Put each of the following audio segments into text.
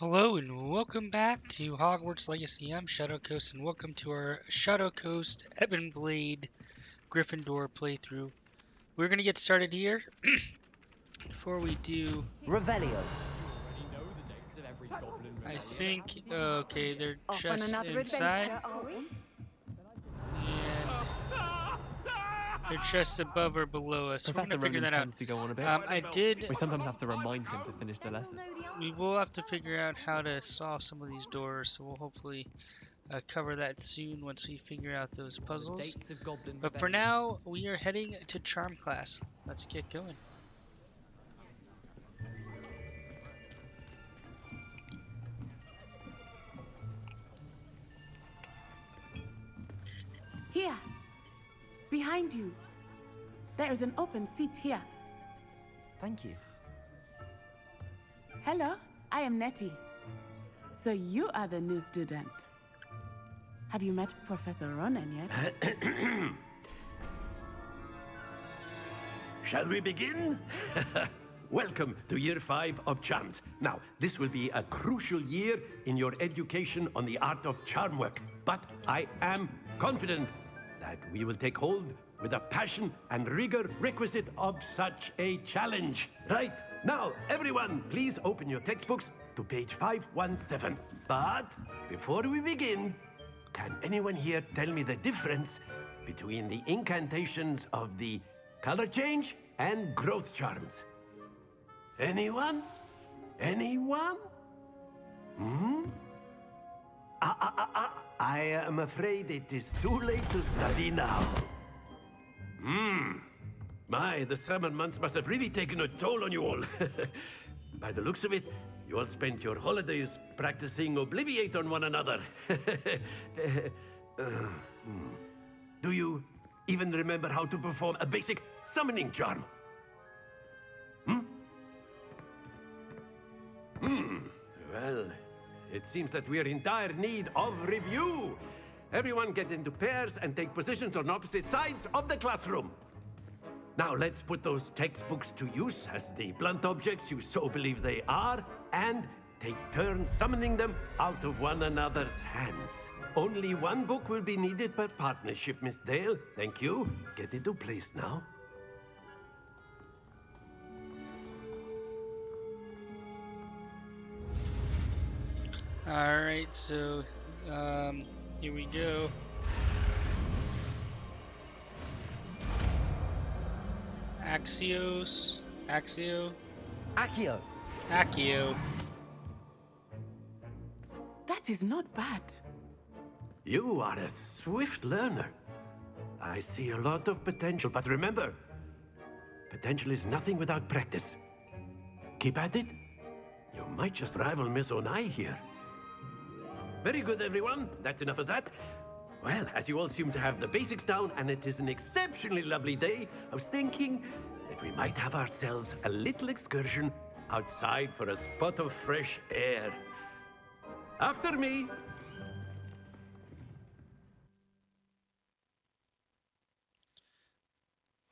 Hello and welcome back to Hogwarts Legacy. I'm Shadowcoast and welcome to our Shadowcoast Ebon Blade Gryffindor playthrough. We're gonna get started here. Before we do, Revelio. I think okay, they're Off on chests another inside adventure, are we? and they're chests above or below us. So we're Professor gonna figure Ronan that out. tends to go on a bit. We sometimes have to remind him to finish the lesson. We will have to figure out how to solve some of these doors. So we'll hopefully cover that soon once we figure out those puzzles. But for now, we are heading to Charm class. Let's get going. Here. Behind you. There is an open seat here. Thank you. Hello, I am Nettie. So you are the new student. Have you met Professor Ronan yet? Shall we begin? Welcome to Year 5 of Charms. Now, this will be a crucial year in your education on the art of charm work, but I am confident that we will take hold with the passion and rigor requisite of such a challenge. Right, now, everyone, please open your textbooks to page 517. But before we begin, can anyone here tell me the difference between the incantations of the color change and growth charms? Anyone? Anyone? I am afraid it is too late to study now. My, the summer months must have really taken a toll on you all. By the looks of it, you all spent your holidays practicing Obliviate on one another. Do you even remember how to perform a basic summoning charm? Well, it seems that we are in dire need of review. Everyone get into pairs and take positions on opposite sides of the classroom. Now let's put those textbooks to use as the blunt objects you so believe they are, and take turns summoning them out of one another's hands. Only one book will be needed per partnership, Miss Dale. Thank you. Get into place now. Alright, so here we go. Axio. Accio. That is not bad. You are a swift learner. I see a lot of potential, but remember, potential is nothing without practice. Keep at it. You might just rival Miss Onai here. Very good, everyone. That's enough of that. Well, as you all seem to have the basics down, and it is an exceptionally lovely day, I was thinking that we might have ourselves a little excursion outside for a spot of fresh air. After me.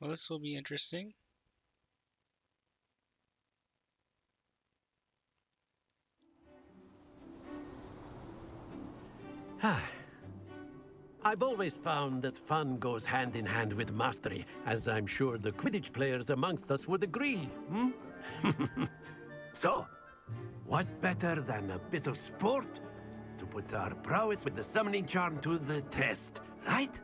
Well, this will be interesting. I've always found that fun goes hand in hand with mastery, as I'm sure the Quidditch players amongst us would agree. So, what better than a bit of sport to put our prowess with the summoning charm to the test, right?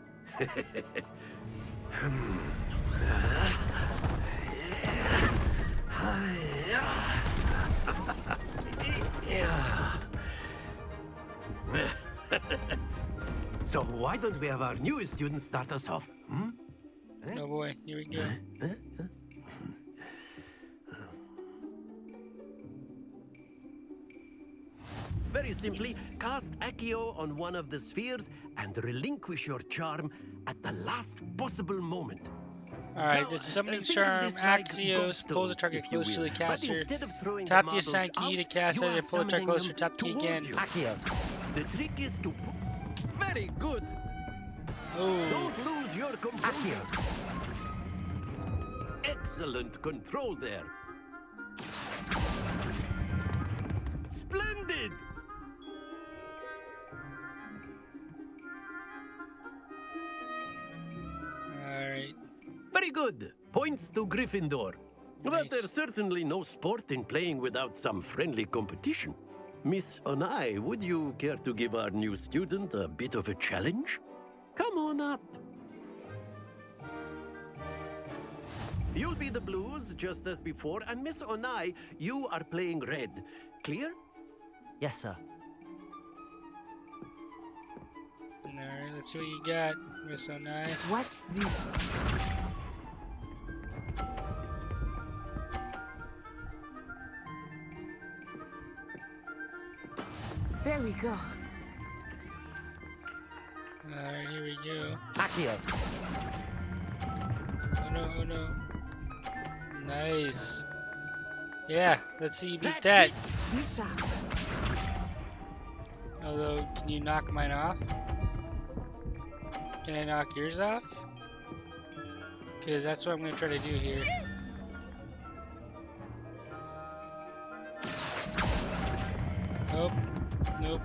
So why don't we have our newest student start us off? Oh boy, here we go. Very simply, cast Accio on one of the spheres and relinquish your charm at the last possible moment. Alright, the summoning charm, Axios, pulls the target close to the caster. Tap the assigned key to cast it and pull the target closer. Tap the key again. Accio. The trick is to... Very good! Oh, Don't lose your composure. Excellent control there. Splendid! did! Alright. Very good. Points to Gryffindor. But Nice. there's certainly no sport in playing without some friendly competition. Miss Onai, would you care to give our new student a bit of a challenge? Come on up. You'll be the blues, just as before, and Miss Onai, you are playing red. Clear? Yes, sir. Alright, let's see what you got, Miss Onai. Watch this. There we go. Alright, here we go. Accio. Oh no, oh no. Nice. Yeah, let's see you beat that. Be sharp. Although, can you knock mine off? Can I knock yours off? Because that's what I'm going to try to do here. Nope. Nope.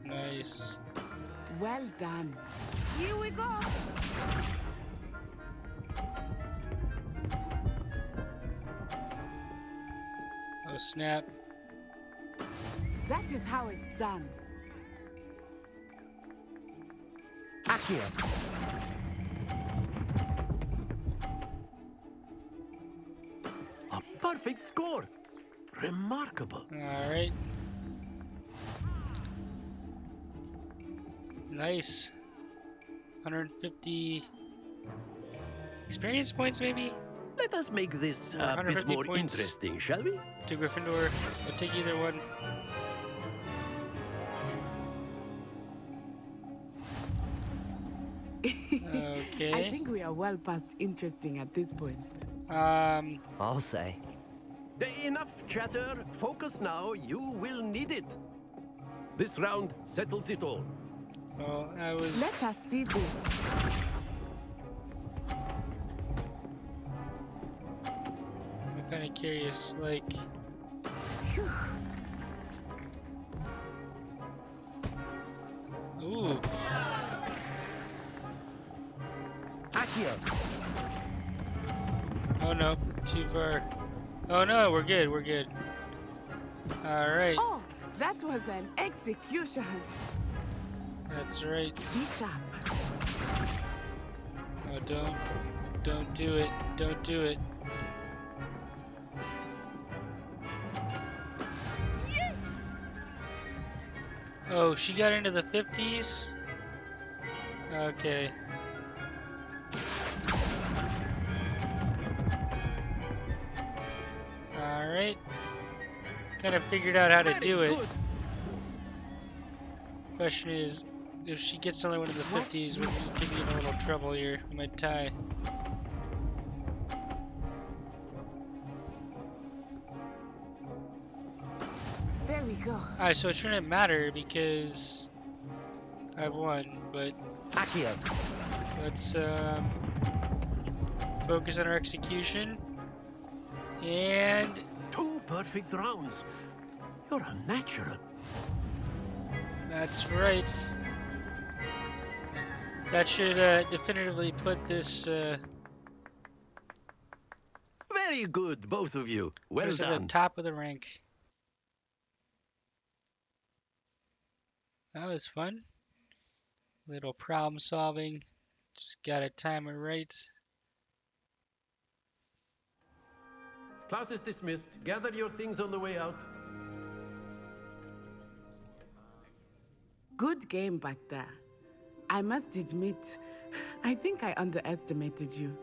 Nice. Well done. Here we go. Oh snap. That is how it's done. Accio. A perfect score. Remarkable. Alright. Nice. 150 experience points, maybe? Let us make this a bit 150 more points. interesting, shall we? To Gryffindor. I'll take either one. Okay. I think we are well past interesting at this point. I'll say. Enough chatter. Focus now. You will need it. This round settles it all. well, I was. Let us see this. I'm kind of curious, like. Phew. Ooh. Accio. Oh no, too far. Oh no, we're good, we're good. Alright, Oh, that was an execution. that's right. Be sharp. Oh, don't do it, don't do it. Yes! Oh, she got into the 50s? Okay. Alright. Kind of figured out how to Very do it. good. Question is, if she gets only one in the Watch 50s, we could be in a little trouble here. We might tie. There we go. Alright, so it shouldn't matter because I've won, but Accio. let's focus on our execution. And 2 perfect rounds. You're a natural. that's right. That should definitively put this Very good, both of you. Well put us at the done. top of the rank. That was fun. Little problem solving. Just gotta time it right. Class is dismissed. Gather your things on the way out. Good game back there. I must admit, I think I underestimated you.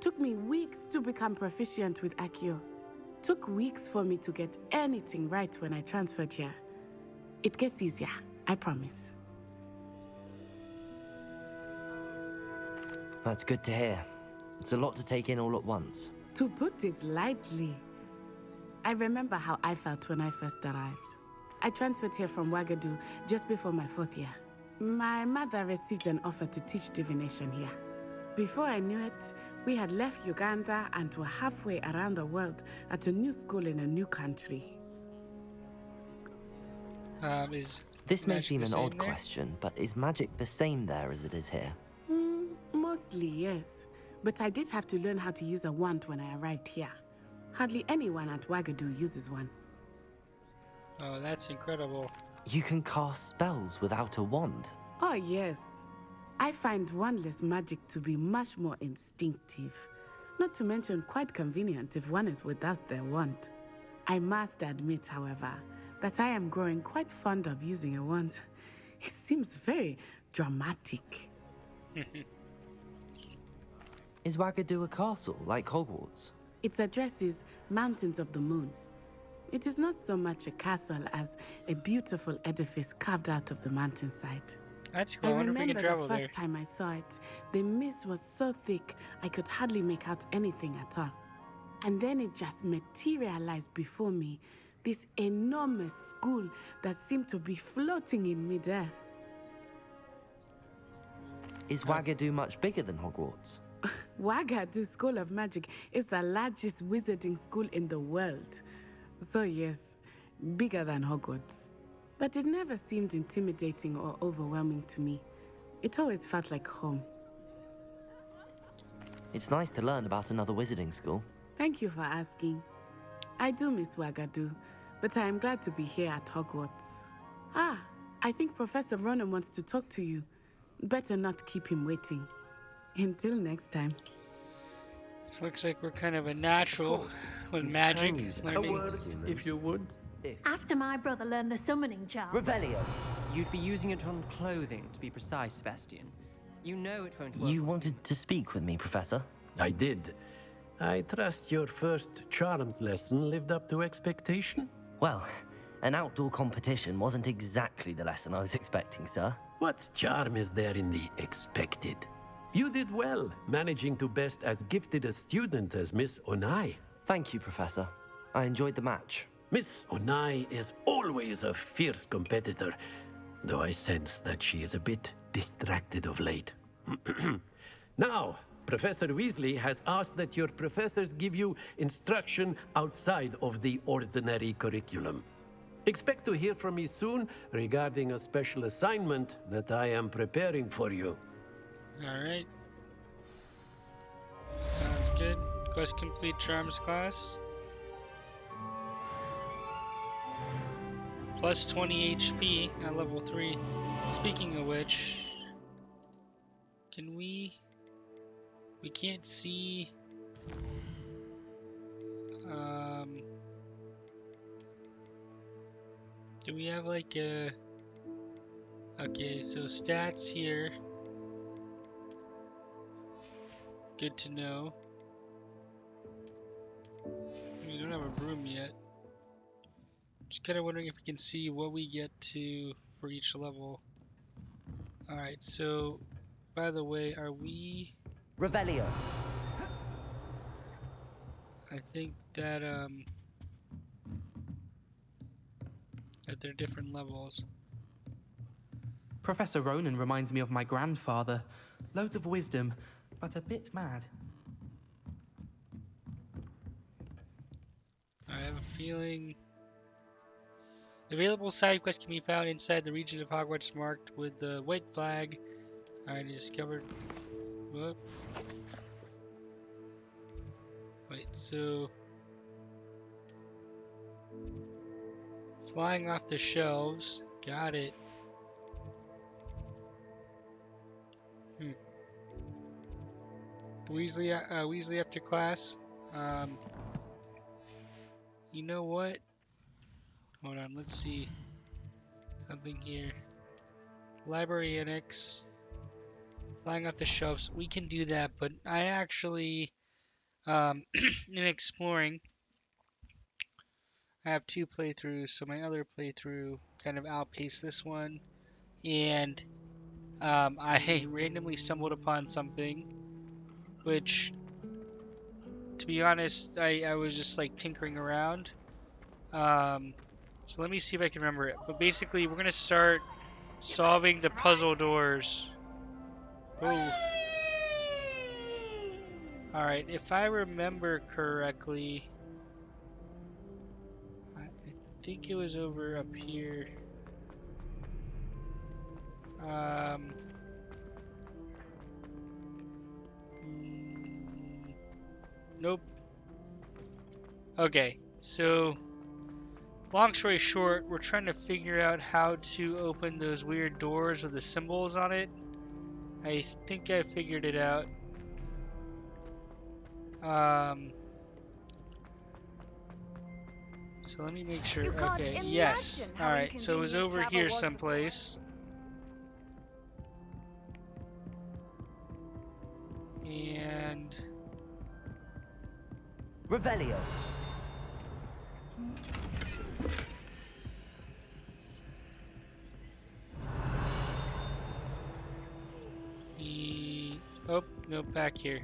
Took me weeks to become proficient with Accio. Took weeks for me to get anything right when I transferred here. It gets easier, I promise. That's good to hear. It's a lot to take in all at once. To put it lightly, I remember how I felt when I first arrived. I transferred here from Wagadu just before my 4th year. My mother received an offer to teach divination here. Before I knew it, we had left Uganda and were halfway around the world at a new school in a new country. Is This may magic seem the an same odd there? question, but is magic the same there as it is here? Mostly, yes. But I did have to learn how to use a wand when I arrived here. Hardly anyone at Wagadu uses one. Oh, that's incredible. You can cast spells without a wand. Oh, yes. I find wandless magic to be much more instinctive. Not to mention quite convenient if one is without their wand. I must admit, however, that I am growing quite fond of using a wand. It seems very dramatic. Is Wagadu a castle, like Hogwarts? Its address is Mountains of the Moon. It is not so much a castle as a beautiful edifice carved out of the mountainside. That's cool. I I wonder if we can remember travel the there. first time I saw it, the mist was so thick I could hardly make out anything at all. And then it just materialized before me, this enormous school that seemed to be floating in midair. Is Wagadu much bigger than Hogwarts? Wagadu School of Magic is the largest wizarding school in the world. So yes, bigger than Hogwarts. But it never seemed intimidating or overwhelming to me. It always felt like home. It's nice to learn about another wizarding school. Thank you for asking. I do miss Wagadu, but I am glad to be here at Hogwarts. Ah, I think Professor Ronan wants to talk to you. Better not keep him waiting. Until next time. This looks like we're kind of a natural with magic. A Learning. word, if you would. After my brother learned the summoning charm. Revelio! You'd be using it on clothing, to be precise, Sebastian. You know it won't work. You wanted to speak with me, Professor? I did. I trust your first charms lesson lived up to expectation? Well, an outdoor competition wasn't exactly the lesson I was expecting, sir. What charm is there in the expected? You did well, managing to best as gifted a student as Miss Onai. Thank you, Professor. I enjoyed the match. Miss Onai is always a fierce competitor, though I sense that she is a bit distracted of late. Now, Professor Weasley has asked that your professors give you instruction outside of the ordinary curriculum. Expect to hear from me soon regarding a special assignment that I am preparing for you. Alright. Sounds good. Quest complete charms class. Plus 20 HP at level 3. Speaking of which, can we can't see do we have like a okay, so stats here. Good to know. We don't have a broom yet. Just kind of wondering if we can see what we get to for each level. Alright, so by the way, are we... Revelio! I think that that they're different levels. Professor Ronan reminds me of my grandfather. Loads of wisdom, but a bit mad. I have a feeling... Available side quests can be found inside the region of Hogwarts marked with the white flag. I discovered... Whoop. Wait, so... Flying off the shelves. Got it. Weasley after class. You know what? Hold on, let's see. Something here. Library Annex. Flying off the shelves. We can do that, but I actually, in exploring, I have 2 playthroughs, so my other playthrough kind of outpaced this one. And I randomly stumbled upon something, which, to be honest, I was just like tinkering around. So let me see if I can remember it. But basically, we're gonna start solving the puzzle doors. Oh. Alright, if I remember correctly, I think it was over up here. Um, nope. Okay, so long story short, we're trying to figure out how to open those weird doors with the symbols on it. I think I figured it out. So let me make sure. You can't Okay, imagine yes. how Alright, so it was inconvenient over travel here was before. someplace. And Revelio. oh, no, back here.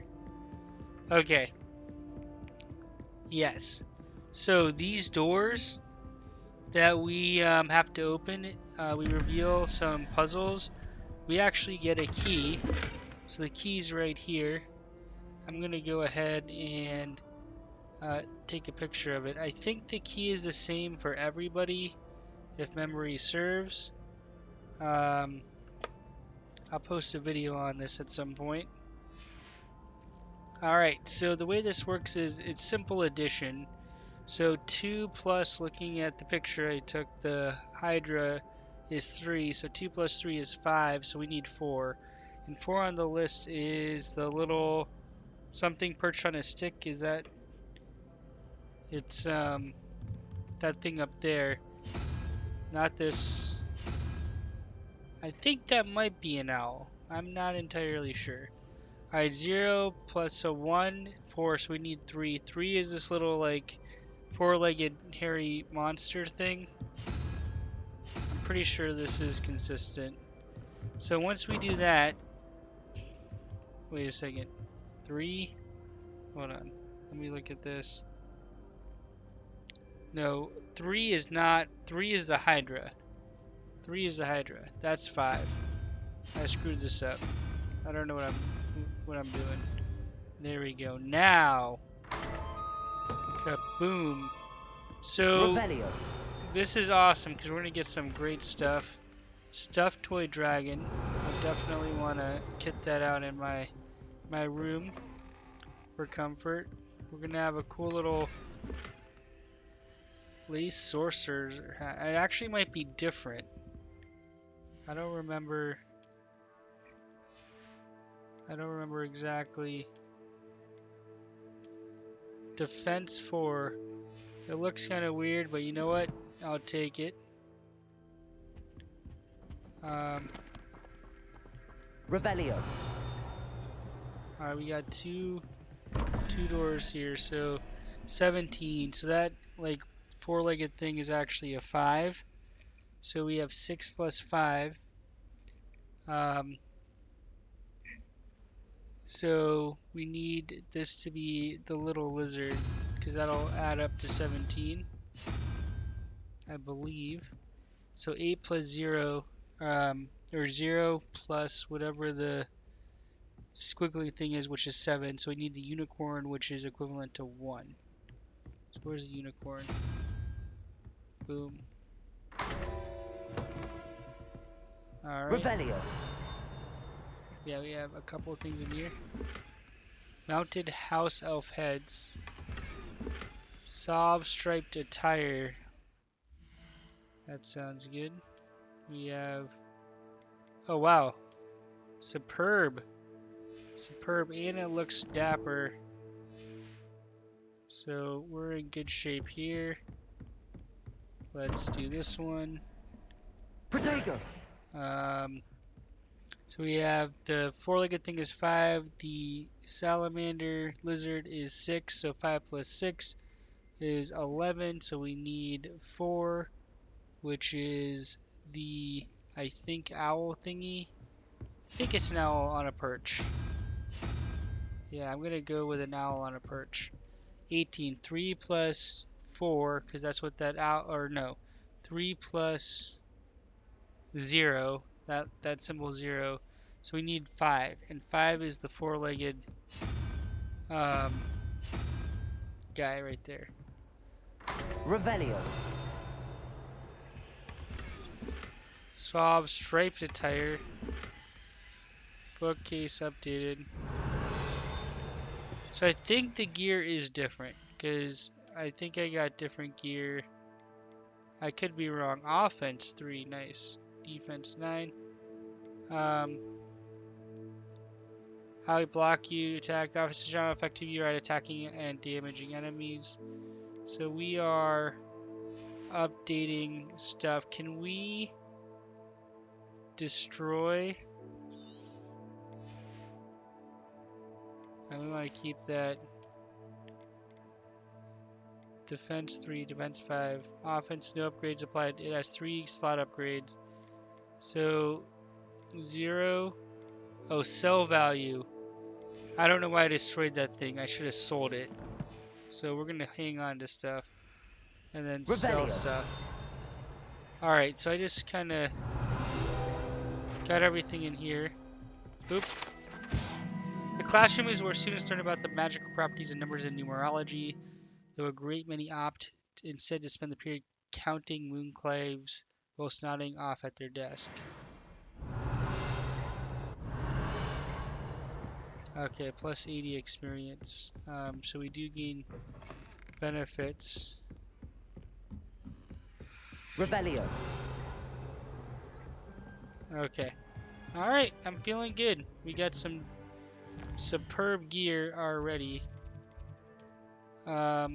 Okay. Yes. So these doors that we have to open, we reveal some puzzles. We actually get a key. So the key's right here. I'm gonna go ahead and take a picture of it. I think the key is the same for everybody, if memory serves. I'll post a video on this at some point. Alright, so the way this works is it's simple addition. So 2 plus, looking at the picture I took, the Hydra is 3, so 2 plus 3 is 5, so we need 4. And 4 on the list is the little something perched on a stick. Is that... It's that thing up there. Not this... I think that might be an owl. I'm not entirely sure. Alright, 0 plus a 1, 4, so we need 3. 3 is this little, like, four-legged hairy monster thing. I'm pretty sure this is consistent. So once we do that... Wait a second. 3? Hold on. Let me look at this. No, 3 is not... 3 is the Hydra. 3 is the Hydra. That's 5. I screwed this up. I don't know what I'm doing. There we go. Now, kaboom. So Revelio. this is awesome because we're gonna get some great stuff. Stuffed toy dragon. I definitely want to kit that out in my room for comfort. We're gonna have a cool little lace sorcerer's hat. It actually might be different. I don't remember exactly. Defense 4. It looks kind of weird, but you know what? I'll take it. Revelio. Alright, we got two doors here, so 17. So that, like, four-legged thing is actually a 5. So we have 6 plus 5. So we need this to be the little lizard, because that'll add up to 17, I believe. So 8 plus 0, or 0 plus whatever the squiggly thing is, which is 7. So we need the unicorn, which is equivalent to 1. So where's the unicorn? Boom. Alright. Revelio. Yeah, we have a couple of things in here. Mounted house elf heads. Sauve striped attire. That sounds good. We have... Oh, wow. Superb. Superb, and it looks dapper. So we're in good shape here. Let's do this one. Protego. So we have the four-legged thing is 5, the salamander lizard is 6, so 5 plus 6 is 11, so we need 4, which is the, I think, owl thingy. I think it's an owl on a perch. Yeah, I'm gonna go with an owl on a perch. 18, 3 plus 4, because that's what that owl, or no, 3 plus 0, that symbol 0. So we need 5, and 5 is the four-legged guy right there. Revelio. Suave striped attire. Bookcase updated. So I think the gear is different, because I think I got different gear. I could be wrong. Offense 3, nice. Defense 9. How we block you, attack. The offensive shot effective you are at attacking and damaging enemies. So we are updating stuff. Can we destroy? I want to keep that. Defense 3, defense 5. Offense, no upgrades applied. It has 3 slot upgrades. So 0. Oh, sell value. I don't know why I destroyed that thing. I should have sold it. So we're going to hang on to stuff. And then sell stuff. Alright, so I just kind of got everything in here. Boop. The classroom is where students learn about the magical properties of numbers and numerology, though a great many opt instead to spend the period counting moonclaves whilst nodding off at their desk. Okay, plus 80 experience. So we do gain benefits. Revelio. Okay. Alright, I'm feeling good. We got some superb gear already. We're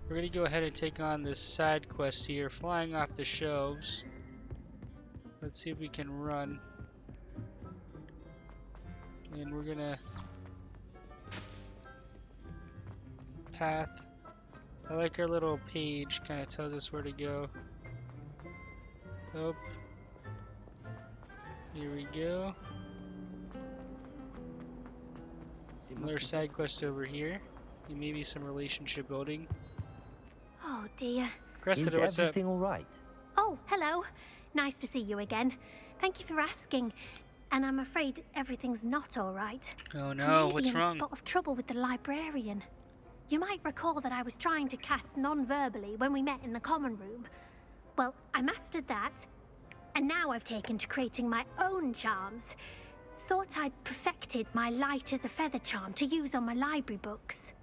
gonna go ahead and take on this side quest here, flying off the shelves. Let's see if we can run. And we're gonna path. I like our little page, kind of tells us where to go. Oh, here we go. Another side quest over here. And maybe some relationship building. Oh dear. Cressida, what's Is up? everything all right? Oh, hello. Nice to see you again. Thank you for asking. And I'm afraid everything's not all right. Oh I no, may what's be in wrong? a spot of trouble with the librarian. You might recall that I was trying to cast non-verbally when we met in the common room. Well, I mastered that, and now I've taken to creating my own charms. Thought I'd perfected my light as a feather charm to use on my library books.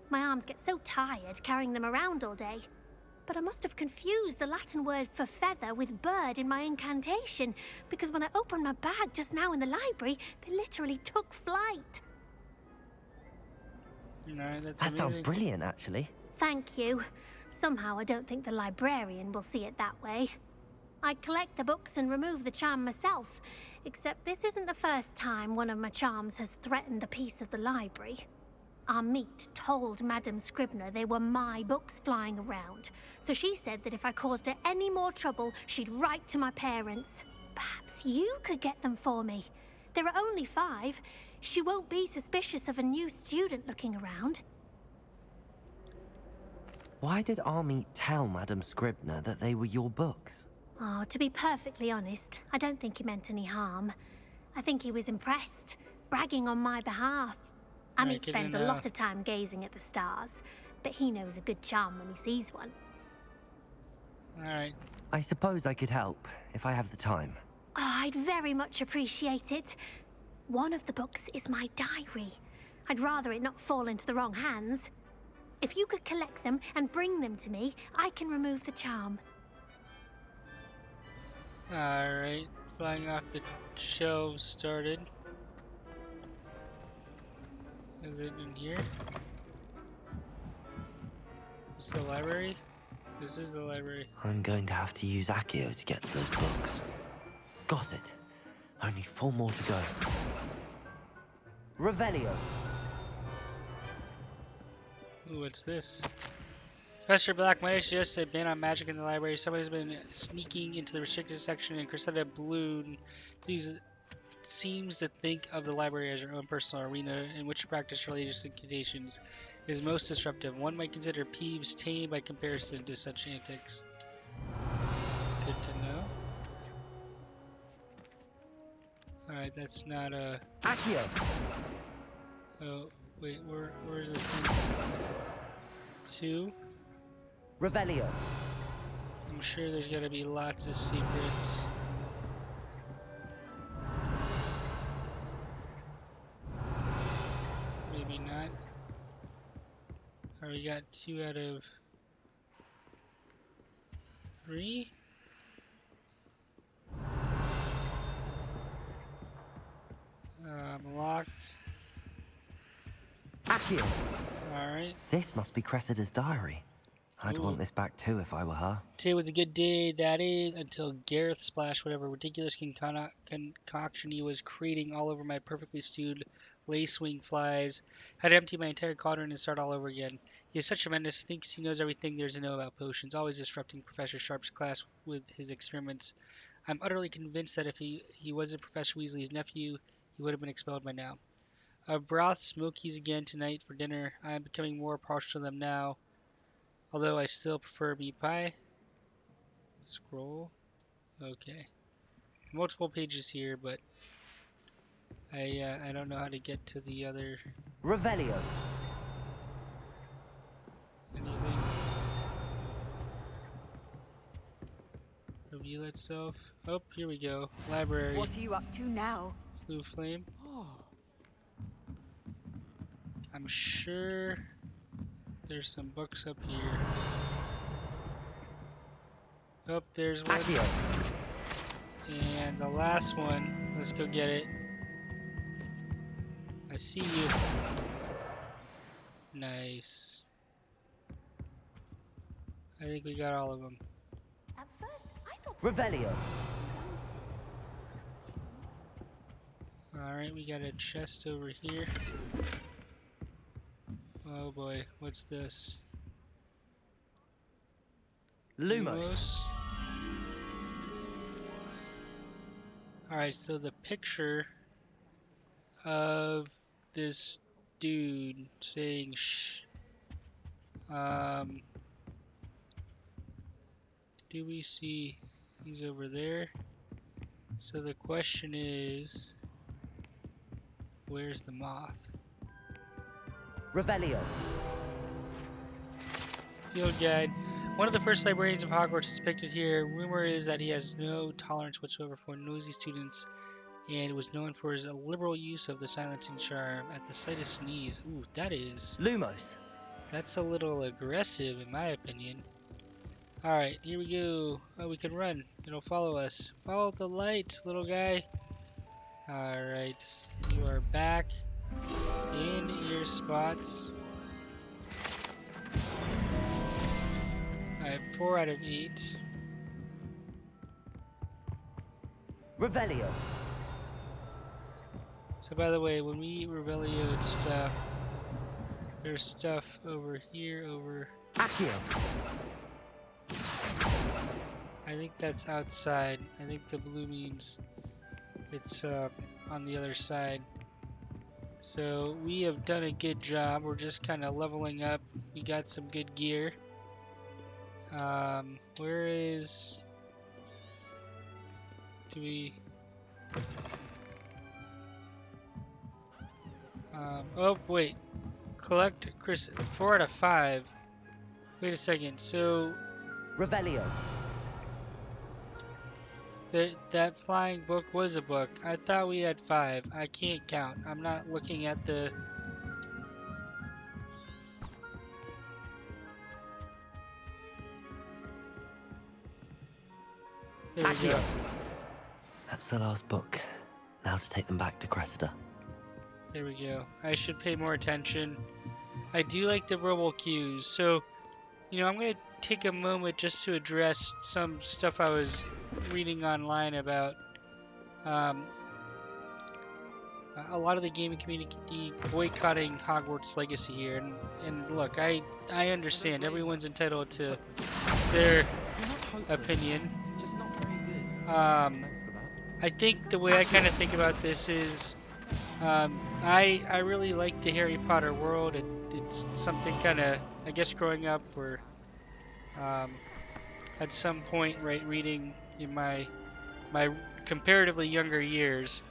My arms get so tired carrying them around all day. But I must have confused the Latin word for feather with bird in my incantation, because when I opened my bag just now in the library, they literally took flight. No, that's That sounds amazing. brilliant, actually. Thank you. Somehow I don't think the librarian will see it that way. I collect the books and remove the charm myself, except this isn't the first time one of my charms has threatened the peace of the library. Our meet told Madame Scribner they were my books flying around, so she said that if I caused her any more trouble, she'd write to my parents. Perhaps you could get them for me. There are only 5. She won't be suspicious of a new student looking around. Why did Army tell Madame Scribner that they were your books? Oh, to be perfectly honest, I don't think he meant any harm. I think he was impressed, bragging on my behalf. Amit good to spends a know. lot of time gazing at the stars, but he knows a good charm when he sees one. Alright. I suppose I could help, if I have the time. Oh, I'd very much appreciate it. One of the books is my diary. I'd rather it not fall into the wrong hands. If you could collect them and bring them to me, I can remove the charm. Alright. Flying off the shelves started. Is it in here? Is this the library? This is the library. I'm going to have to use Accio to get to those books. Got it. Only 4 more to go. Revelio. Ooh, what's this? Professor Black might suggest a ban on magic in the library. Somebody's been sneaking into the restricted section, and Cressida Bloom seems to think of the library as her own personal arena in which to practice religious incantations is most disruptive. One might consider Peeves tame by comparison to such antics. Good to know. Alright, that's not a... Accio. Oh, wait, where is this thing? 2? Revelio. I'm sure there's gotta be lots of secrets. Maybe not. Alright, we got 2 out of 3. Locked. Accio! Alright. This must be Cressida's diary. I'd Ooh. want this back too if I were her. Today was a good day, that is, until Gareth splashed whatever ridiculous concoction he was creating all over my perfectly stewed lacewing flies. Had to empty my entire cauldron and start all over again. He is such a menace, thinks he knows everything there is to know about potions, always disrupting Professor Sharp's class with his experiments. I'm utterly convinced that if he wasn't Professor Weasley's nephew, he would have been expelled by now. Broth smokies again tonight for dinner. I am becoming more partial to them now, although I still prefer meat pie. Scroll. Okay. Multiple pages here, but I don't know how to get to the other Revelio! anything. Reveal itself. Oh, here we go. Library. What are you up to now? Blue flame. I'm sure there's some books up here. Oh, there's one. Accio! And the last one. Let's go get it. I see you. Nice. I think we got all of them. At first, I thought Revelio! Alright, we got a chest over here. Oh boy, what's this? Lumos! Alright, so the picture of this dude saying shh. Do we see he's over there? So the question is, where's the moth? Revelio! Field guide. One of the first librarians of Hogwarts is depicted here. Rumor is that he has no tolerance whatsoever for noisy students and was known for his liberal use of the silencing charm at the sight of sneeze. Ooh, Lumos! that's a little aggressive in my opinion. Alright, here we go. Oh, we can run. It'll follow us. Follow the light, little guy. Alright, you are back in your spots. Alright, 4 out of 8. Revelio! So by the way, when we Revelio'd stuff, there's stuff over here, over... Accio! I think that's outside. I think the blue means it's on the other side. So we have done a good job. We're just kind of leveling up. We got some good gear. Where is... Do we... oh, wait. Collect Chris 4 out of 5. Wait a second. So Revelio! that flying book was a book. I thought we had 5. I can't count. I'm not looking at the... There we go. That's the last book. Now to take them back to Cressida. There we go. I should pay more attention. I do like the verbal cues. So, you know, I'm going to take a moment just to address some stuff I was reading online about a lot of the gaming community boycotting Hogwarts Legacy here. And look, I understand. Everyone's entitled to their opinion. Just not very good. Thanks for that. I think the way I kind of think about this is I really like the Harry Potter world. It's something kind of, I guess, growing up or at some point, right, reading in my comparatively younger years,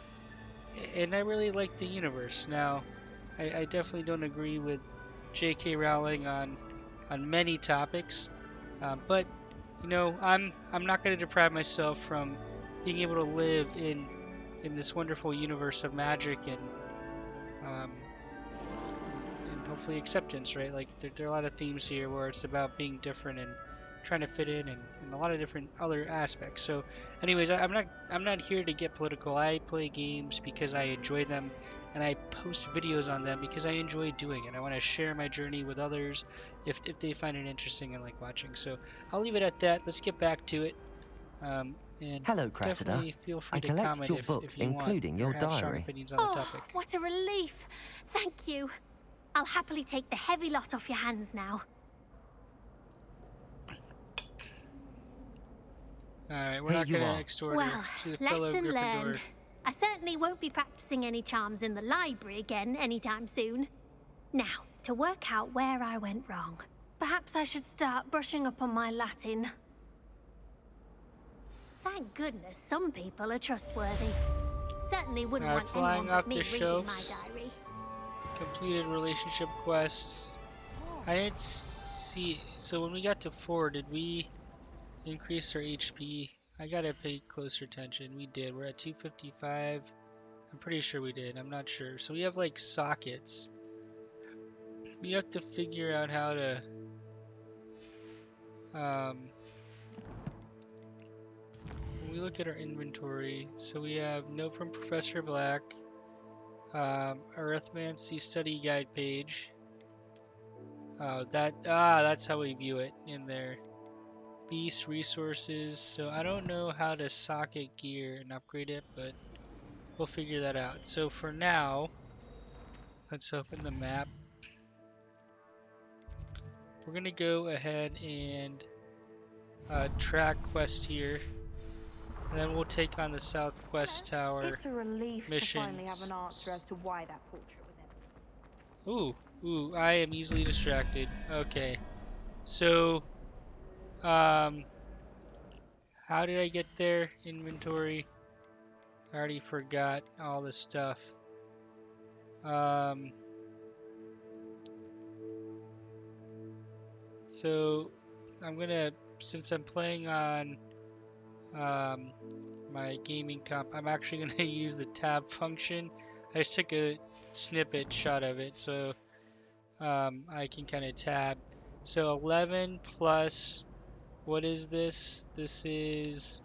and I really like the universe. Now, I definitely don't agree with J.K. Rowling on many topics, but you know, I'm not going to deprive myself from being able to live in this wonderful universe of magic um, and hopefully acceptance, right? Like there are a lot of themes here where it's about being different and trying to fit in and a lot of different other aspects. So anyways, I'm not here to get political. I play games because I enjoy them and I post videos on them because I enjoy doing it. I want to share my journey with others if they find it interesting and like watching. So I'll leave it at that. Let's get back to it. And Hello, Cressida. definitely feel free I to collected comment your if books, you want including or your have strong diary. opinions on the Oh, topic. what a relief. Thank you. I'll happily take the heavy lot off your hands now. Alright, we're Here not you gonna are. extort her. Well, She's a fellow lesson learned. Gryffindor. I certainly won't be practicing any charms in the library again anytime soon. Now, to work out where I went wrong. Perhaps I should start brushing up on my Latin. Thank goodness some people are trustworthy. Certainly wouldn't Alright, want anyone flying but off me the reading my shelves. diary. Completed relationship quests. I didn't see. So when we got to 4, did we increase our HP? I gotta pay closer attention. We did. We're at 255. I'm pretty sure we did. I'm not sure. So we have like sockets. We have to figure out how to. When we look at our inventory, so we have note from Professor Black, Arithmancy study guide page. Oh, that's how we view it in there. Beast resources. So I don't know how to socket gear and upgrade it, but we'll figure that out. So for now, let's open the map. We're gonna go ahead and track quest here, and then we'll take on the South Quest Tower It's a relief to finally have an answer as missions. to why that portrait was empty. Ooh, I am easily distracted. Okay, so um, how did I get there? Inventory. I already forgot all this stuff. So I'm gonna, since I'm playing on my gaming comp, I'm actually gonna use the tab function. I just took a snippet shot of it, so I can kind of tab. So 11 plus, what is this? This is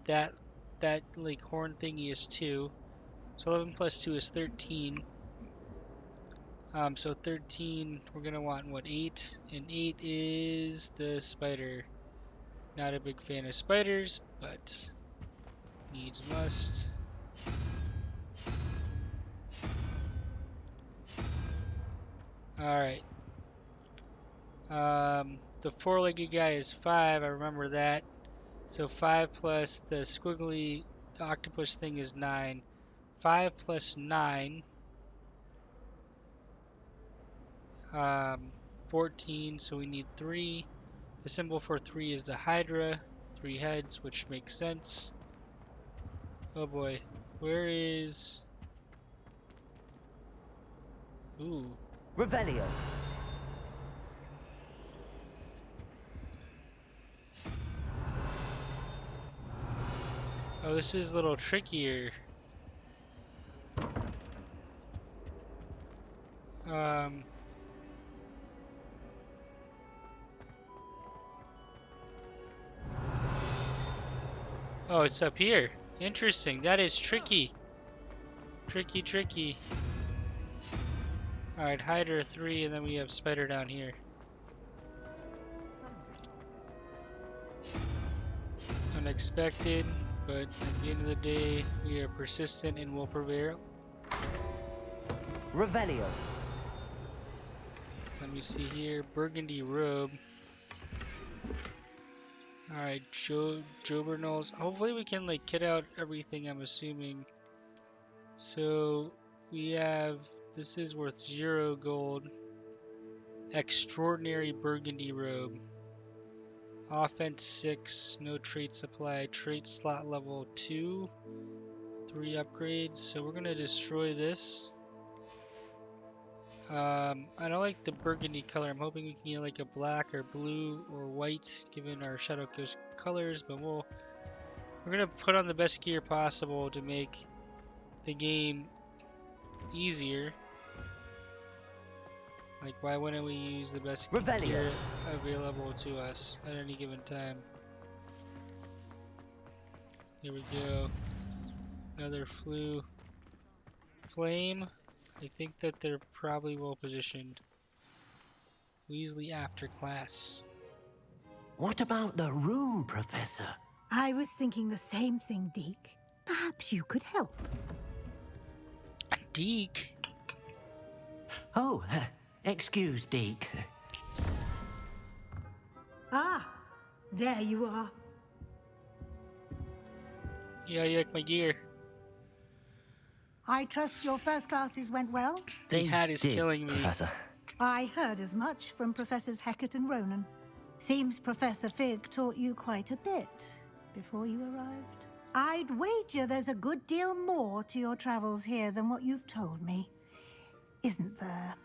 that like horn thingy is 2. So 11 plus 2 is 13. So 13, we're gonna want what, 8, and 8 is the spider. Not a big fan of spiders, but needs must. All right. The four-legged guy is 5. I remember that. So 5 plus the squiggly octopus thing is 9. 5 plus 9. 14, so we need 3. The symbol for 3 is the Hydra, 3 heads, which makes sense. Oh boy, where is... Ooh. Revelio. Oh, this is a little trickier. Oh, it's up here. Interesting. That is tricky. Tricky. Alright, Hydra 3, and then we have Spider down here. Unexpected, but at the end of the day, we are persistent and will prevail. Revelio. Let me see here. Burgundy robe. Alright, Jobernals. Hopefully we can like kit out everything, I'm assuming. So we have, this is worth 0 gold. Extraordinary burgundy robe. Offense 6, no trait supply. Trait slot level 2. 3 upgrades. So we're gonna destroy this. I don't like the burgundy color. I'm hoping we can get like a black or blue or white, given our Shadowcoast colors. But we're gonna put on the best gear possible to make the game easier. Like, why wouldn't we use the best gear available to us at any given time? Here we go. Another flame. I think that they're probably well positioned. Weasley after class. What about the room, Professor? I was thinking the same thing, Deke. Perhaps you could help. Deke? Oh, excuse, Deke. Ah, there you are. Yeah, you like my gear. I trust your first classes went well? The hat is killing me. Professor. I heard as much from Professors Hecat and Ronan. Seems Professor Fig taught you quite a bit before you arrived. I'd wager there's a good deal more to your travels here than what you've told me. Isn't there?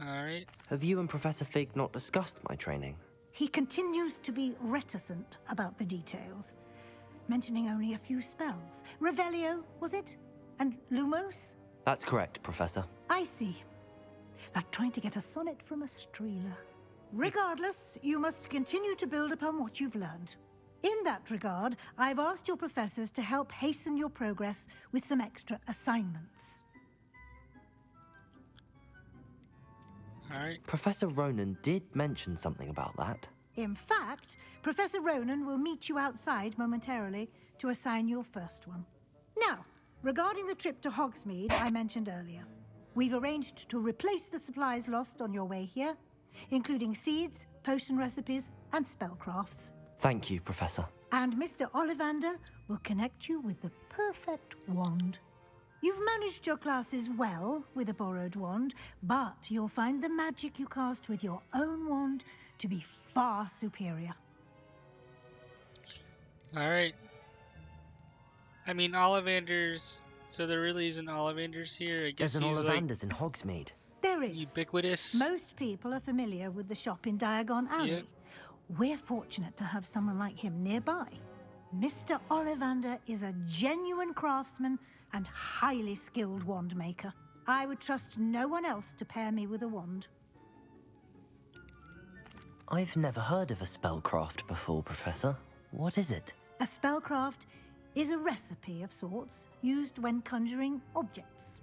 Alright. Have you and Professor Fig not discussed my training? He continues to be reticent about the details, mentioning only a few spells. Revelio, was it? And Lumos? That's correct, Professor. I see. Like trying to get a sonnet from a streeler. Regardless, you must continue to build upon what you've learned. In that regard, I've asked your professors to help hasten your progress with some extra assignments. Alright. Professor Ronan did mention something about that. In fact, Professor Ronan will meet you outside momentarily to assign your first one. Now, regarding the trip to Hogsmeade I mentioned earlier, we've arranged to replace the supplies lost on your way here, including seeds, potion recipes, and spellcrafts. Thank you, Professor. And Mr. Ollivander will connect you with the perfect wand. You've managed your classes well with a borrowed wand, but you'll find the magic you cast with your own wand to be far superior. Alright. I mean, Ollivanders... So there really isn't Ollivanders here? I guess There's an he's Ollivanders in Hogsmeade. There is. ubiquitous. Most people are familiar with the shop in Diagon Alley. Yep. We're fortunate to have someone like him nearby. Mr. Ollivander is a genuine craftsman and highly skilled wand maker. I would trust no one else to pair me with a wand. I've never heard of a spellcraft before, Professor. What is it? A spellcraft is a recipe of sorts used when conjuring objects.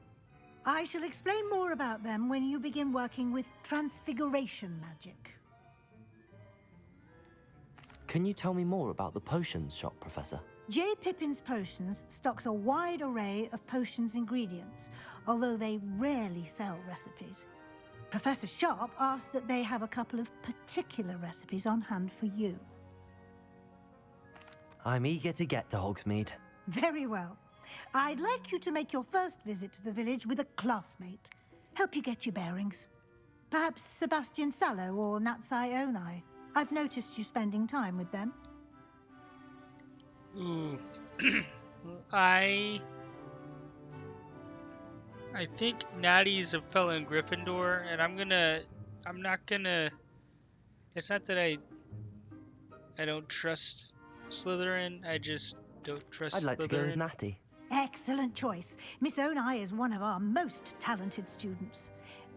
I shall explain more about them when you begin working with transfiguration magic. Can you tell me more about the potions shop, Professor? J. Pippin's Potions stocks a wide array of potions ingredients, although they rarely sell recipes. Professor Sharp asked that they have a couple of particular recipes on hand for you. I'm eager to get to Hogsmeade. Very well. I'd like you to make your first visit to the village with a classmate. Help you get your bearings. Perhaps Sebastian Sallow or Natsai Onai. I've noticed you spending time with them. Ooh. I think Natty's a fellow in Gryffindor, and I'm not gonna... It's not that I don't trust Slytherin, I just don't trust I'd like Slytherin. to go with Natty. Excellent choice. Miss Onai is one of our most talented students.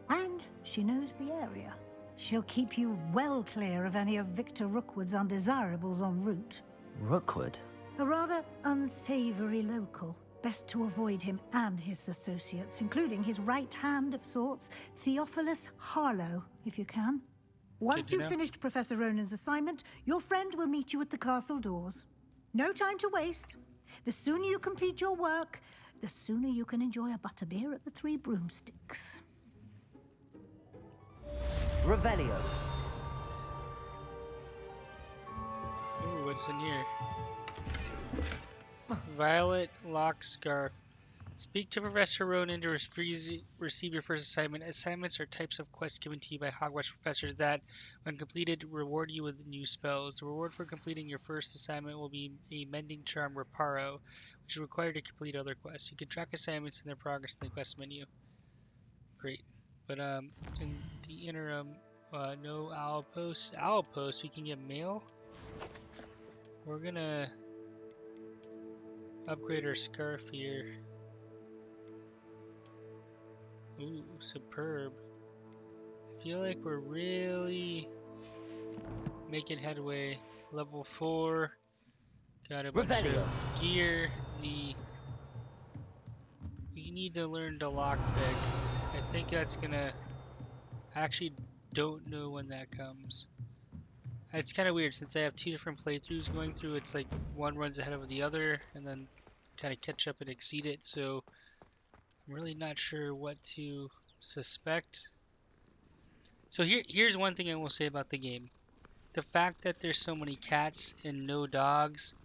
And she knows the area. She'll keep you well clear of any of Victor Rookwood's undesirables en route. Rookwood? A rather unsavory local. Best to avoid him and his associates, including his right hand of sorts, Theophilus Harlow, if you can. Once you've finished Professor Ronan's assignment, your friend will meet you at the castle doors. No time to waste. The sooner you complete your work, the sooner you can enjoy a butterbeer at the Three Broomsticks. Revelio. Ooh, what's in here? Violet Lock Scarf. Speak to Professor Ronan to receive your first assignment. Assignments are types of quests given to you by Hogwarts professors that, when completed, reward you with new spells. The reward for completing your first assignment will be a Mending Charm Reparo, which is required to complete other quests. You can track assignments and their progress in the quest menu. Great. But in the interim, no owl posts. Owl posts, we can get mail. We're gonna upgrade our scarf here. Ooh, superb. I feel like we're really making headway. Level 4. Got a bunch of gear. We need to learn to lockpick. I think that's gonna... I actually don't know when that comes. It's kind of weird since I have 2 different playthroughs going through. It's like one runs ahead of the other and then kind of catch up and exceed it. So I'm really not sure what to suspect. So here's one thing I will say about the game. The fact that there's so many cats and no dogs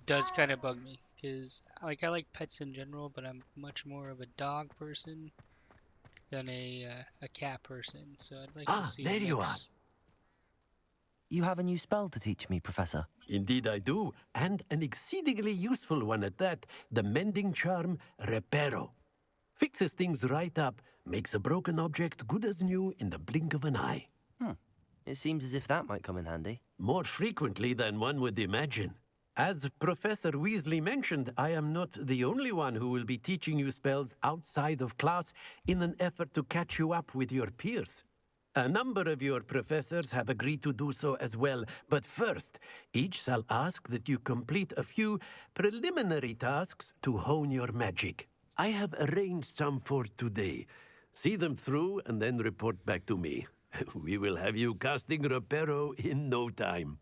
does kind of bug me. Because I like pets in general, but I'm much more of a dog person than a cat person. So I'd like to see there a mix. you are. You have a new spell to teach me, Professor. Indeed I do, and an exceedingly useful one at that, the mending charm Reparo. Fixes things right up, makes a broken object good as new in the blink of an eye. It seems as if that might come in handy. More frequently than one would imagine. As Professor Weasley mentioned, I am not the only one who will be teaching you spells outside of class in an effort to catch you up with your peers. A number of your professors have agreed to do so as well, but first, each shall ask that you complete a few preliminary tasks to hone your magic. I have arranged some for today. See them through and then report back to me. We will have you casting Reparo in no time.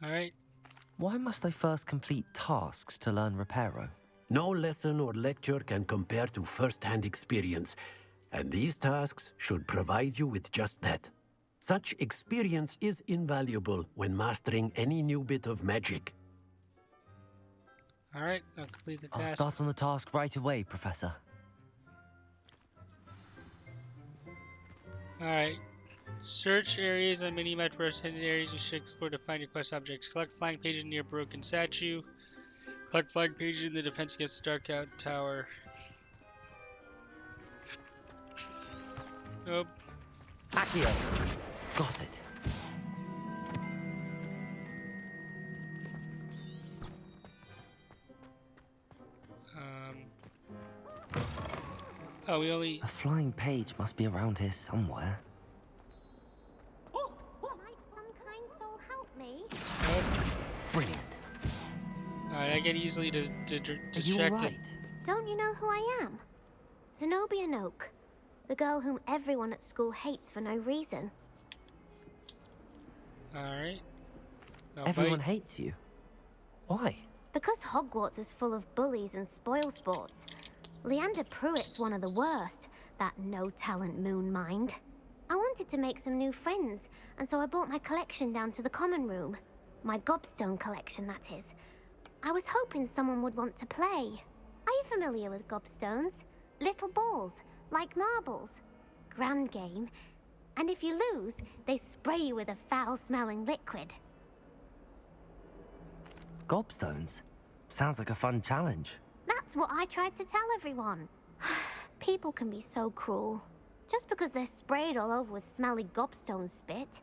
Alright. Why must I first complete tasks to learn Reparo? No lesson or lecture can compare to first-hand experience, and these tasks should provide you with just that. Such experience is invaluable when mastering any new bit of magic. Alright, I'll complete the I'll task. start on the task right away, Professor. Alright. Search areas on mini-map represented areas you should explore to find your quest objects. Collect flying pages near broken statue. Collect flying pages in the defense against the dark out tower. Nope. Accio! Got it. Oh, we only... A flying page must be around here somewhere. Might some kind soul help me? Nope. Brilliant. Alright, I get easily Are you distracted. alright? Don't you know who I am? Zenobia Noak, the girl whom everyone at school hates for no reason. Alright. Everyone hates you. Why? Because Hogwarts is full of bullies and spoil sports. Leander Pruitt's one of the worst, that no-talent moon mind. I wanted to make some new friends, and so I brought my collection down to the common room. My gobstone collection, that is. I was hoping someone would want to play. Are you familiar with gobstones? Little balls, like marbles. Grand game. And if you lose, they spray you with a foul-smelling liquid. Gobstones? Sounds like a fun challenge. That's what I tried to tell everyone. People can be so cruel. Just because they're sprayed all over with smelly gobstone spit,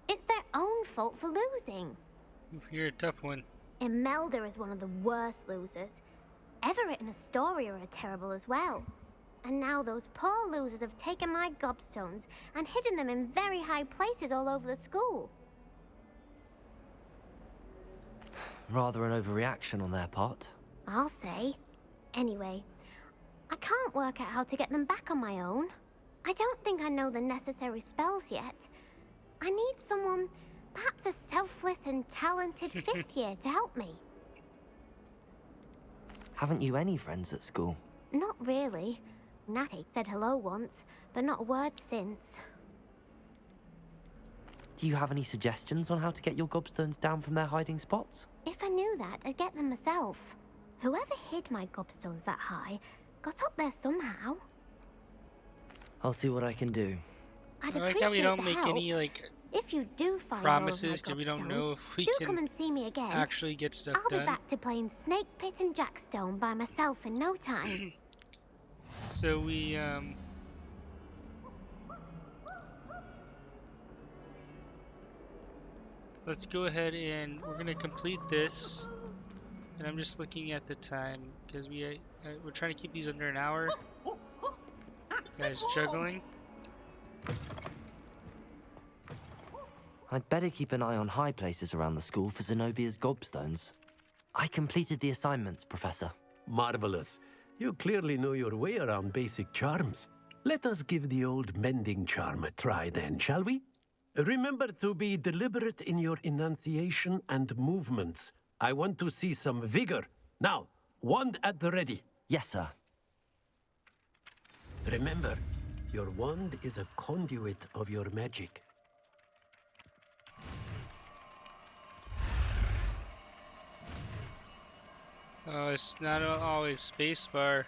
it's their own fault for losing. You're a tough one. Imelda is one of the worst losers. Everett and Astoria are terrible as well. And now those poor losers have taken my gobstones and hidden them in very high places all over the school. Rather an overreaction on their part. I'll say. Anyway, I can't work out how to get them back on my own. I don't think I know the necessary spells yet. I need someone, perhaps a selfless and talented fifth year to help me. Haven't you any friends at school? Not really. Natty said hello once, but not a word since. Do you have any suggestions on how to get your gobstones down from their hiding spots? If I knew that, I'd get them myself. Whoever hid my gobstones that high got up there somehow. I'll see what I can do. I'd I like appreciate how we don't the make help. any If you do find promises, all of because my we don't know gobstones, if we do can come and see me again. actually get stuff I'll done. be back to playing Snake Pit and Jackstone by myself in no time. So let's go ahead and we're gonna complete this. And I'm just looking at the time because we're trying to keep these under an hour. Guys juggling. I'd better keep an eye on high places around the school for Zenobia's gobstones. I completed the assignments, Professor. Marvelous. You clearly know your way around basic charms. Let us give the old mending charm a try then, shall we? Remember to be deliberate in your enunciation and movements. I want to see some vigor. Now, wand at the ready. Yes, sir. Remember, your wand is a conduit of your magic. Oh, it's not always spacebar.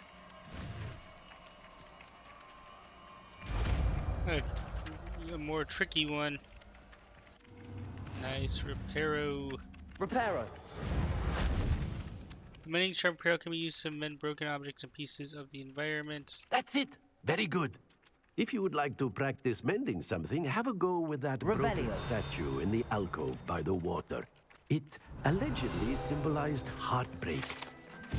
A more tricky one. Nice, Reparo. Reparo. The mending charm Reparo can be used to mend broken objects and pieces of the environment. That's it. Very good. If you would like to practice mending something, have a go with that broken statue in the alcove by the water. It allegedly symbolized heartbreak.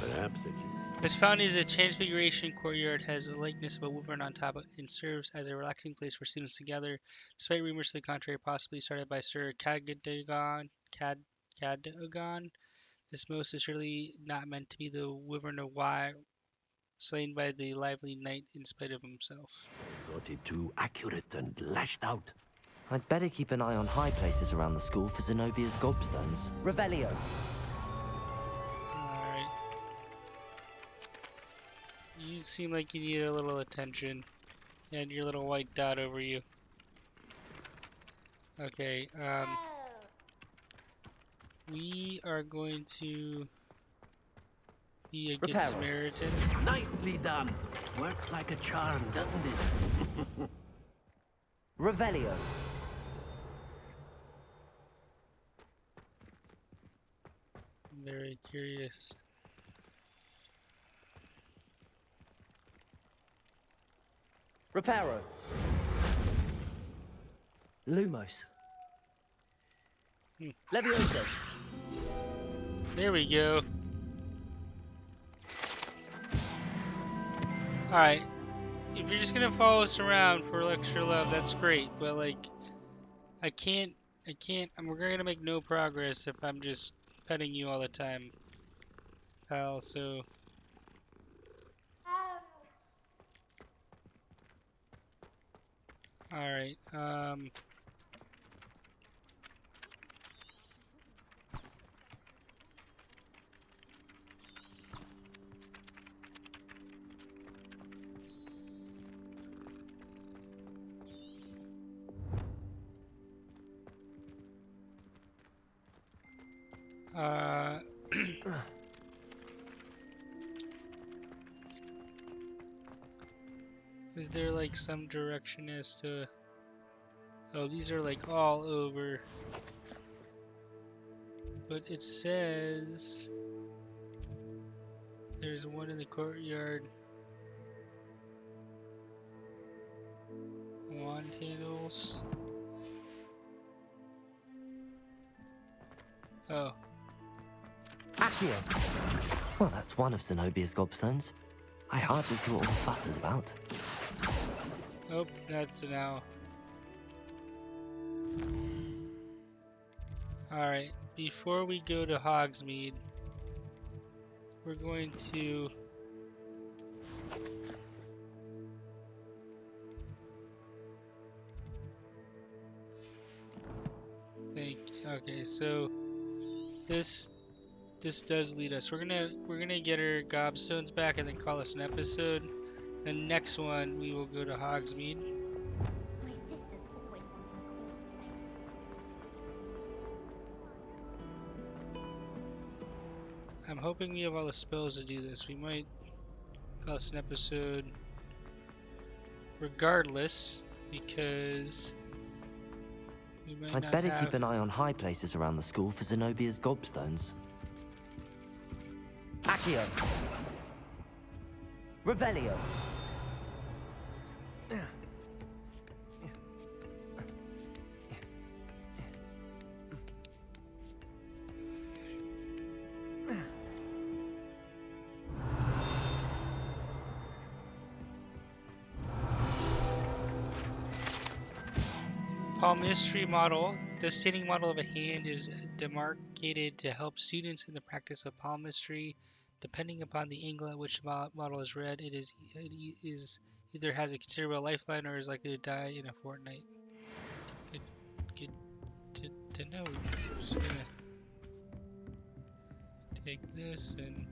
Perhaps it is. This fountain is a transfiguration courtyard, has a likeness of a wyvern on top, and serves as a relaxing place for students to gather, despite rumors to the contrary, possibly started by Sir Cadogan. This most is surely not meant to be the wyvern of Wye, slain by the lively knight in spite of himself. Thought it too accurate and lashed out. I'd better keep an eye on high places around the school for Zenobia's gobstones. Revelio. Alright. You seem like you need a little attention. And your little white dot over you. Okay, we are going to be a good Samaritan. Nicely done. Works like a charm, doesn't it? Revelio. I'm very curious. Reparo. Lumos. Levioso. There we go. Alright. If you're just gonna follow us around for extra love, that's great. But like, I can't, we're gonna make no progress if I'm just petting you all the time, pal, so. Alright, is there like some direction as to... Oh, these are like all over. But it says... There's one in the courtyard. Wand handles. Oh. Accio. Well, that's one of Zenobia's gobstones. I hardly see what all the fuss is about. Oh, that's an owl. Alright, before we go to Hogsmeade, we're going to think. Okay, so this does lead us. We're gonna get our gobstones back and then call this an episode. The next one we will go to Hogsmeade. My sister's always wanting I'm hoping we have all the spells to do this. We might call this an episode regardless, because we might I'd not better have... keep an eye on high places around the school for Zenobia's gobstones. Accio. Revelio. Palmistry model. The standing model of a hand is demarcated to help students in the practice of palmistry. Depending upon the angle at which the model is read, it is either has a considerable lifeline or is likely to die in a fortnight. Good to know. I'm just gonna take this and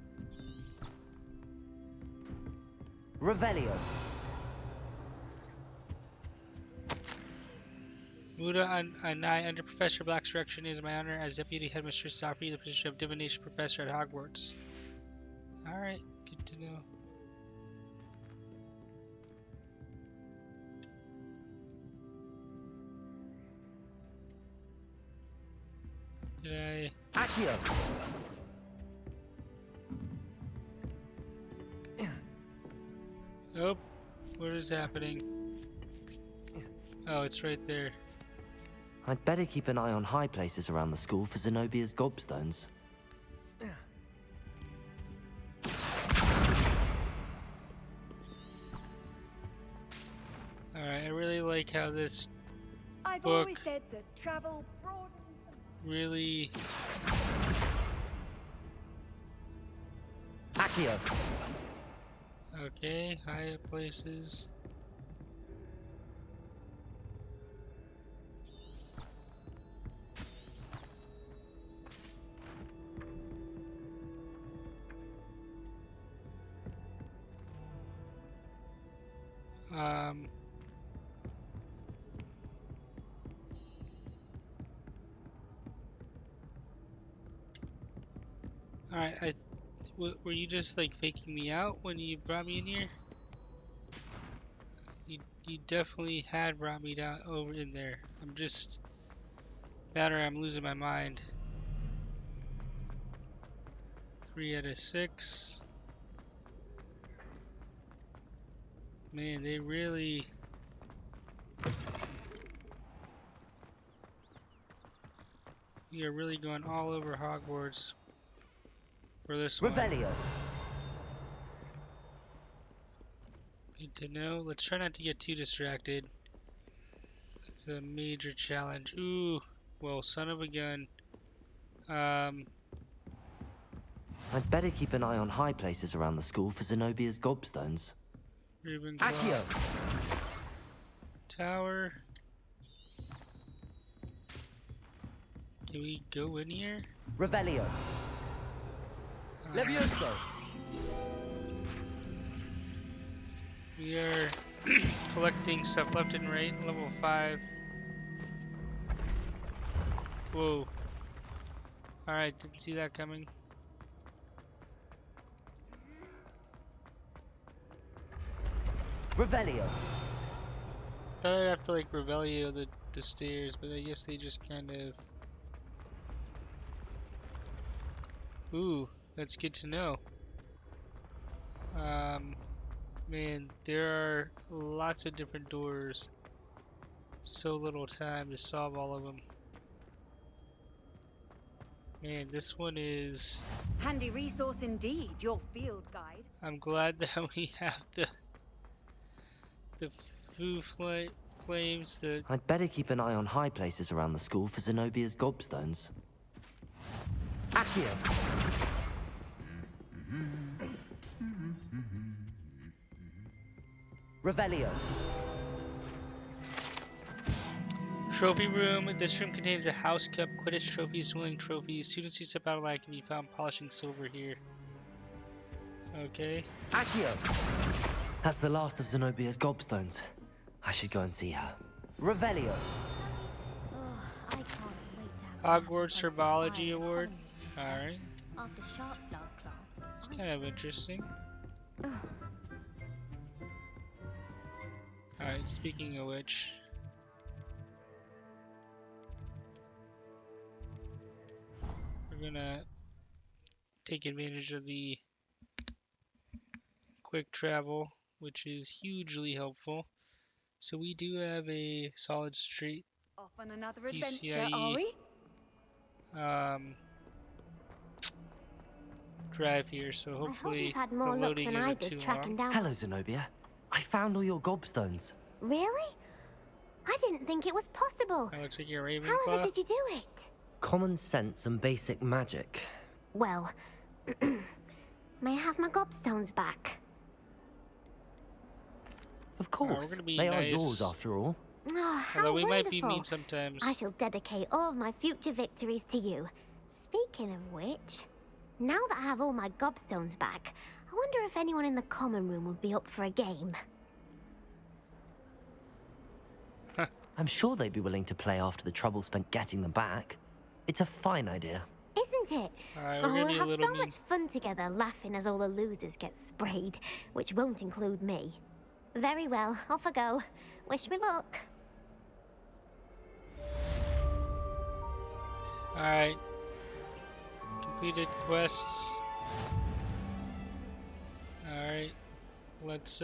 Revelio. Muda Anai, under Professor Black's direction, it is my honor as Deputy Headmistress to offer you the position of Divination Professor at Hogwarts. Alright, good to know. Did I... Accio. Nope. What is happening? Oh, it's right there. I'd better keep an eye on high places around the school for Zenobia's gobstones. Alright, I really like how this I've book always said that travel broadens. really... Accio. Okay, high places. Alright, were you just like faking me out when you brought me in here? You definitely had brought me down over in there. I'm just that or I'm losing my mind. 3 out of 6. Man, they really... We are really going all over Hogwarts for this one. Revelio. Good to know. Let's try not to get too distracted. It's a major challenge. Ooh, well, son of a gun. I'd better keep an eye on high places around the school for Zenobia's gobstones. Ravenclaw Accio. Tower. Can we go in here? Revelio. Levioso. We are collecting stuff left and right. Level 5. Whoa. Alright, didn't see that coming. Revelio. Thought I'd have to like Revelio the stairs, but I guess they just kind of... Ooh, that's good to know. Man, there are lots of different doors. So little time to solve all of them. Man, this one is... Handy resource indeed, your field guide. I'm glad that we have the flames, the... I'd better keep an eye on high places around the school for Zenobia's gobstones. Accio. Revelio. Trophy room. This room contains a house cup, Quidditch trophies, dueling trophies. Students who step out of line can be found polishing silver here. Okay. Accio. That's the last of Zenobia's gobstones. I should go and see her. Revelio. I can't wait to have Hogwarts my Herbology fire Award. coming Alright. after Sharp's last class. It's kind of interesting. Alright, speaking of which... We're gonna take advantage of the quick travel, which is hugely helpful. So we do have a solid straight Off on another adventure, are we? drive here, so hopefully I hope the you've had more luck loading than I isn't too did tracking long. down. Hello, Zenobia. I found all your gobstones. Really? I didn't think it was possible. That looks like your Ravenclaw. However did you do it? Common sense and basic magic. Well, may I have my gobstones back? Of course, we're gonna be they are nice. yours after all. Oh, how Although we might wonderful. be mean sometimes. I shall dedicate all of my future victories to you. Speaking of which, now that I have all my gobstones back, I wonder if anyone in the common room would be up for a game. I'm sure they'd be willing to play after the trouble spent getting them back. It's a fine idea. Isn't it? Alright, we're Oh, gonna we'll be a have little so mean. much fun together laughing as all the losers get sprayed, which won't include me. Very well, off I go. Wish me luck. Alright. Completed quests. Alright. Let's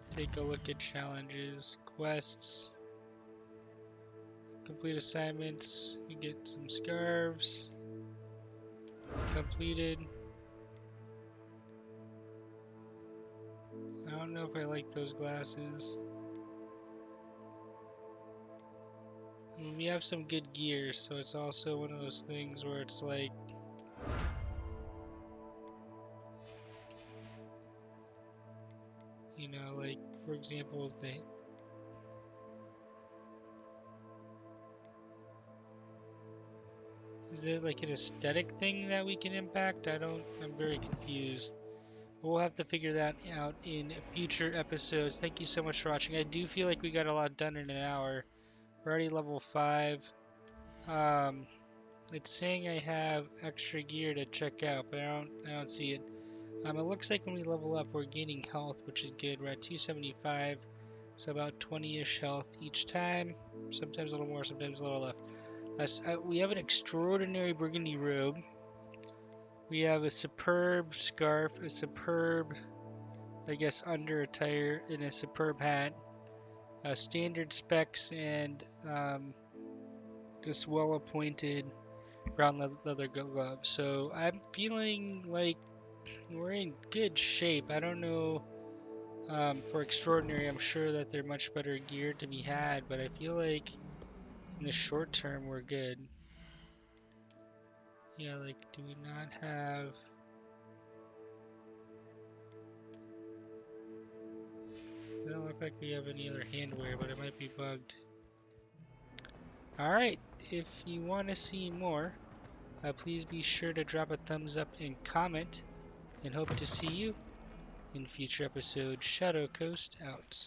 take a look at challenges. Quests. Complete assignments. You get some scarves. Completed. I don't know if I like those glasses. I mean, we have some good gear, so it's also one of those things where it's like, you know, like for example, is it like an aesthetic thing that we can impact? I'm very confused. We'll have to figure that out in future episodes. Thank you so much for watching. I do feel like we got a lot done in an hour. We're already level 5. It's saying I have extra gear to check out, but I don't see it. It looks like when we level up, we're gaining health, which is good. We're at 275, so about 20-ish health each time. Sometimes a little more, sometimes a little less. We have an extraordinary burgundy robe. We have a superb scarf, a superb, I guess, under attire, and a superb hat. Standard specs and just well-appointed brown leather gloves. So I'm feeling like we're in good shape. I don't know for extraordinary. I'm sure that they're much better gear to be had, but I feel like in the short term we're good. Yeah, like, do we not have? It doesn't look like we have any other handwear, but it might be bugged. Alright, if you want to see more, please be sure to drop a thumbs up and comment, and hope to see you in future episodes. Shadowcoast out.